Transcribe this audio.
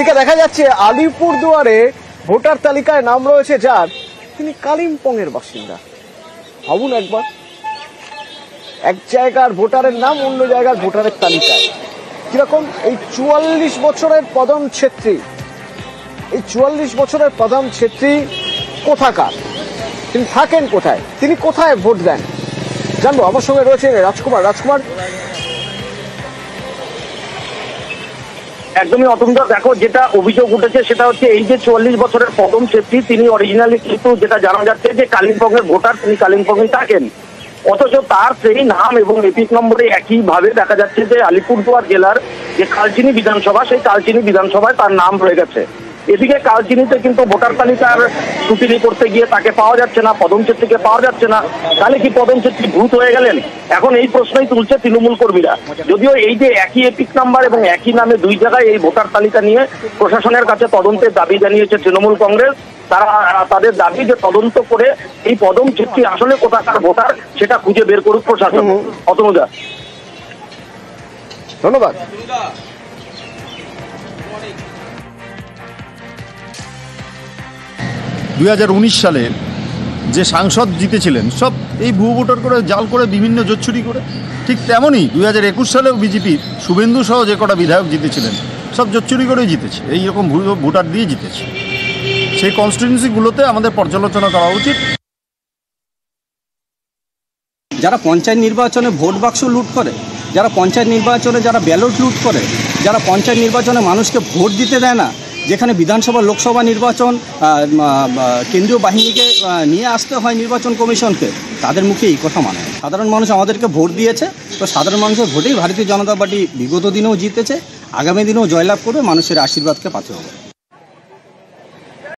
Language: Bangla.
এদিকে দেখা যাচ্ছে আলিপুরদুয়ারে ভোটার তালিকায় নাম রয়েছে যার, তিনি কালিম্পং এর বাসিন্দা। ভাবুন একবার, এক জায়গার ভোটারের নাম অন্য জায়গার ভোটারের তালিকায়। কিরকম এই 44 বছরের পদম ছেত্রী, এই 44 বছরের পদম ছেত্রী কোথাকার, তিনি থাকেন কোথায়, তিনি কোথায় ভোট দেন জানবো। আমার সঙ্গে রয়েছে রাজকুমার। রাজকুমার, একদমই অতন্ত্র। দেখো, যেটা অভিযোগ উঠেছে সেটা হচ্ছে এই যে 44 বছরের পদম ছেত্রী, তিনি অরিজিনালি কিন্তু যেটা জানা যাচ্ছে যে কালিম্পং এর ভোটার, তিনি কালিম্পংয়ে থাকেন, অথচ তার সেই নাম এবং এপিক নম্বরে একইভাবে দেখা যাচ্ছে যে আলিপুরদুয়ার জেলার যে কালচিনি বিধানসভা, সেই কালচিনি বিধানসভায় তার নাম রয়ে গেছে। এদিকে কালচিনিতে কিন্তু ভোটার তালিকার স্ক্রুটিনি করতে গিয়ে তাকে পাওয়া যাচ্ছে না, পদম ছেত্রীকে পাওয়া যাচ্ছে না। তাহলে কি পদম ছেত্রী ভূত হয়ে গেলেন? এখন এই প্রশ্নই তুলছে তৃণমূল কর্মীরা। যদিও এই যে একই এপিক নাম্বার এবং একই নামে দুই জায়গায় এই ভোটার তালিকা নিয়ে প্রশাসনের কাছে তদন্তের দাবি জানিয়েছে তৃণমূল কংগ্রেস। তারা তাদের দাবি যে তদন্ত করে এই পদম ছেত্রী আসলে কোথাকার ভোটার সেটা খুঁজে বের করুক প্রশাসন। অতনুদা, ধন্যবাদ। সালে যে সাংসদ জিতেছিলেন সব এই ভুয়ো ভোটার করে, জাল করে, বিভিন্ন জোচ্ছুরি করে। ঠিক তেমনই 2021 সালেও বিজেপির শুভেন্দু সহ যে কটা বিধায়ক জিতেছিলেন সব জোচ্ছুরি করেই জিতেছে, এইরকম ভুয়ো ভোটার দিয়ে জিতেছে। সেই কনস্টিটিউয়েন্সিগুলোতে আমাদের পর্যালোচনা করা উচিত। যারা পঞ্চায়েত নির্বাচনে ভোট বাক্স লুট করে, যারা পঞ্চায়েত নির্বাচনে যারা ব্যালট লুট করে, যারা পঞ্চায়েত নির্বাচনে মানুষকে ভোট দিতে দেয় না, যেখানে বিধানসভা লোকসভা নির্বাচন কেন্দ্রীয় বাহিনীকে নিয়ে আসতে হয় নির্বাচন কমিশনকে, তাদের মুখে এই কথা মানে। সাধারণ মানুষ আমাদেরকে ভোট দিয়েছে, তো সাধারণ মানুষের ভোটেই ভারতীয় জনতা পার্টি বিগত দিনেও জিতেছে, আগামী দিনেও জয়লাভ করবে, মানুষের আশীর্বাদকে পাতে হবে।